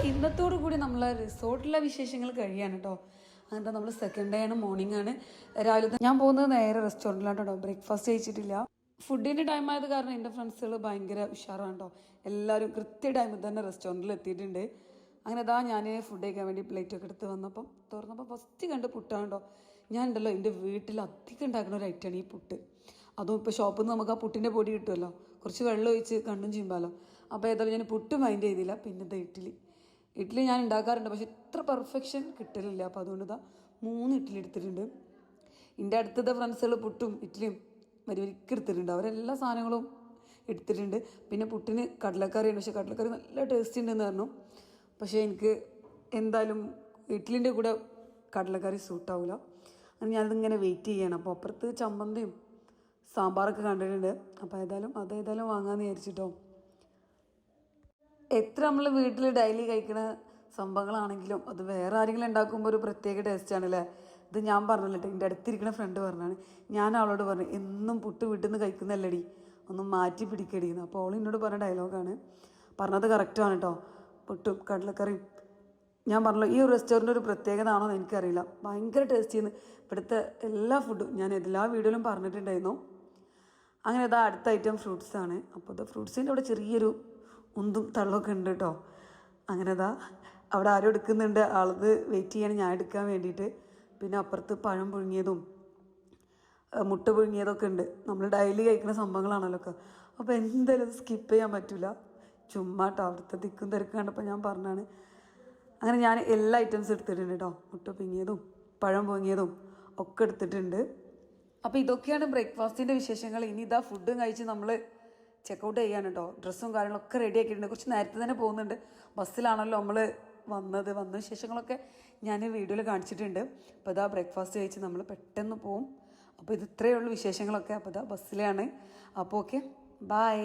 ഇന്നത്തോടു കൂടി നമ്മൾ റിസോർട്ടിലെ വിശേഷങ്ങൾ കഴിയാണ് കേട്ടോ. അങ്ങനത്തെ നമ്മൾ സെക്കൻഡ് ഡേ ആണ്, മോർണിംഗ് ആണ്. രാവിലെ ഞാൻ പോകുന്നത് നേരെ റെസ്റ്റോറൻറ്റിലാണ് കേട്ടോ. ബ്രേക്ക്ഫാസ്റ്റ് കഴിച്ചിട്ടില്ല. ഫുഡിൻ്റെ ടൈം ആയത് കാരണം എൻ്റെ ഫ്രണ്ട്സുകൾ ഭയങ്കര ഉഷാറാണ് കേട്ടോ. എല്ലാവരും കൃത്യ ടൈമിൽ തന്നെ റെസ്റ്റോറൻറ്റിൽ എത്തിയിട്ടുണ്ട്. അങ്ങനെ അതാ ഞാൻ ഫുഡ് കഴിക്കാൻ വേണ്ടി പ്ലേറ്റൊക്കെ എടുത്ത് വന്നപ്പം തുറന്നപ്പോൾ ഫസ്റ്റ് കണ്ട് പുട്ടാണ് കേട്ടോ. ഞാൻ ഉണ്ടല്ലോ എൻ്റെ വീട്ടിൽ അധികം ഉണ്ടാക്കുന്ന ഒരു ഐറ്റമാണ് ഈ പുട്ട്. അതും ഇപ്പോൾ ഷോപ്പിൽ നിന്ന് നമുക്ക് ആ പുട്ടിൻ്റെ പൊടി കിട്ടുമല്ലോ, കുറച്ച് വെള്ളം ഒഴിച്ച് കണ്ണും ചെയ്യുമ്പോഴല്ലോ. അപ്പോൾ ഏതായാലും ഞാൻ പുട്ട് മൈൻഡ് ചെയ്തില്ല. പിന്നെ ഇഡ്ഡലി ഞാൻ ഉണ്ടാക്കാറുണ്ട്, പക്ഷെ ഇത്ര പെർഫെക്ഷൻ കിട്ടലില്ല. അപ്പോൾ അതുകൊണ്ട് ഇതാ 3 ഇഡ്ഡലി എടുത്തിട്ടുണ്ട്. എൻ്റെ അടുത്തത്തെ ഫ്രണ്ട്സുകൾ പുട്ടും ഇഡ്ഡലിയും വരിവരിക്ക് എടുത്തിട്ടുണ്ട്. അവരെല്ലാ സാധനങ്ങളും എടുത്തിട്ടുണ്ട്. പിന്നെ പുട്ടിന് കടലക്കറിയാണ്, പക്ഷേ കടലക്കറി നല്ല ടേസ്റ്റ് ഉണ്ടെന്ന് പറഞ്ഞു. പക്ഷേ എനിക്ക് എന്തായാലും ഇഡ്ഡലിൻ്റെ കൂടെ കടലക്കറി സൂട്ടാവില്ല. അങ്ങനെ ഞാനിതിങ്ങനെ വെയിറ്റ് ചെയ്യണം. അപ്പോൾ അപ്പുറത്ത് ചമ്മന്തിയും സാമ്പാറൊക്കെ കണ്ടിട്ടുണ്ട്. അപ്പോൾ അതേതായാലും വാങ്ങാമെന്ന് വിചാരിച്ചിട്ടോ. എത്ര നമ്മൾ വീട്ടിൽ ഡെയിലി കഴിക്കുന്ന സംഭവങ്ങളാണെങ്കിലും അത് വേറെ ആരെങ്കിലും ഉണ്ടാക്കുമ്പോൾ ഒരു പ്രത്യേക ടേസ്റ്റാണല്ലേ. ഇത് ഞാൻ പറഞ്ഞല്ലോ, എൻ്റെ അടുത്തിരിക്കുന്ന ഫ്രണ്ട് പറഞ്ഞാണ്. ഞാൻ അവളോട് പറഞ്ഞു, എന്നും പുട്ട് വീട്ടിൽ നിന്ന് കഴിക്കുന്നല്ലടി, ഒന്ന് മാറ്റി പിടിക്കടിയെന്ന്. അപ്പോൾ അവൾ എന്നോട് പറഞ്ഞ ഡയലോഗാണ്. പറഞ്ഞത് കറക്റ്റാണ് കേട്ടോ. പുട്ടും കടലക്കറിയും ഞാൻ പറഞ്ഞല്ലോ, ഈ ഒരു റെസ്റ്റോറൻറ്റ് ഒരു പ്രത്യേകത ആണോ എന്ന് എനിക്കറിയില്ല. ഭയങ്കര ടേസ്റ്റിന്ന് ഇവിടുത്തെ എല്ലാ ഫുഡും ഞാൻ എല്ലാ വീഡിയോയിലും പറഞ്ഞിട്ടുണ്ടായിരുന്നു. അങ്ങനെ ഇതാ അടുത്ത ഐറ്റം ഫ്രൂട്ട്സാണ്. അപ്പോൾ ഇത് ഫ്രൂട്ട്സിൻ്റെ അവിടെ ചെറിയൊരു ഉന്തും തള്ളൊക്കെ ഉണ്ട് കേട്ടോ. അങ്ങനെ ഇതാ അവിടെ ആരും എടുക്കുന്നുണ്ട്, ആളത് വെയിറ്റ് ചെയ്യണം ഞാൻ എടുക്കാൻ വേണ്ടിയിട്ട്. പിന്നെ അപ്പുറത്ത് പഴം പുഴുങ്ങിയതും മുട്ട പുഴുങ്ങിയതൊക്കെ ഉണ്ട്. നമ്മൾ ഡെയിലി കഴിക്കുന്ന സംഭവങ്ങളാണല്ലോ ഒക്കെ. അപ്പോൾ എന്തായാലും സ്കിപ്പ് ചെയ്യാൻ പറ്റില്ല. ചുമ്മാ കേട്ടോ, അവിടുത്തെ തിക്കും തിരക്കും കണ്ടപ്പോൾ ഞാൻ പറഞ്ഞാണ്. അങ്ങനെ ഞാൻ എല്ലാ ഐറ്റംസും എടുത്തിട്ടുണ്ട് കേട്ടോ. മുട്ട പുഴുങ്ങിയതും പഴം പുഴുങ്ങിയതും ഒക്കെ എടുത്തിട്ടുണ്ട്. അപ്പോൾ ഇതൊക്കെയാണ് ബ്രേക്ക്ഫാസ്റ്റിൻ്റെ വിശേഷങ്ങൾ. ഇനി ഇതാ ഫുഡും കഴിച്ച് നമ്മൾ ചെക്കൗട്ട് ചെയ്യാൻ കേട്ടോ. ഡ്രസ്സും കാര്യങ്ങളൊക്കെ റെഡി ആക്കിയിട്ടുണ്ട്. കുറച്ച് നേരത്തെ തന്നെ പോകുന്നുണ്ട്. ബസ്സിലാണല്ലോ നമ്മൾ വന്ന വിശേഷങ്ങളൊക്കെ ഞാൻ വീഡിയോയിൽ കാണിച്ചിട്ടുണ്ട്. അപ്പോൾ ഇതാ ബ്രേക്ക്ഫാസ്റ്റ് കഴിച്ച് നമ്മൾ പെട്ടെന്ന് പോവും. അപ്പോൾ ഇത് ഇത്രയേ ഉള്ളൂ വിശേഷങ്ങളൊക്കെ. അപ്പോൾ ഇതാ ബസ്സിലാണ്. അപ്പോൾ ഓക്കെ, ബൈ.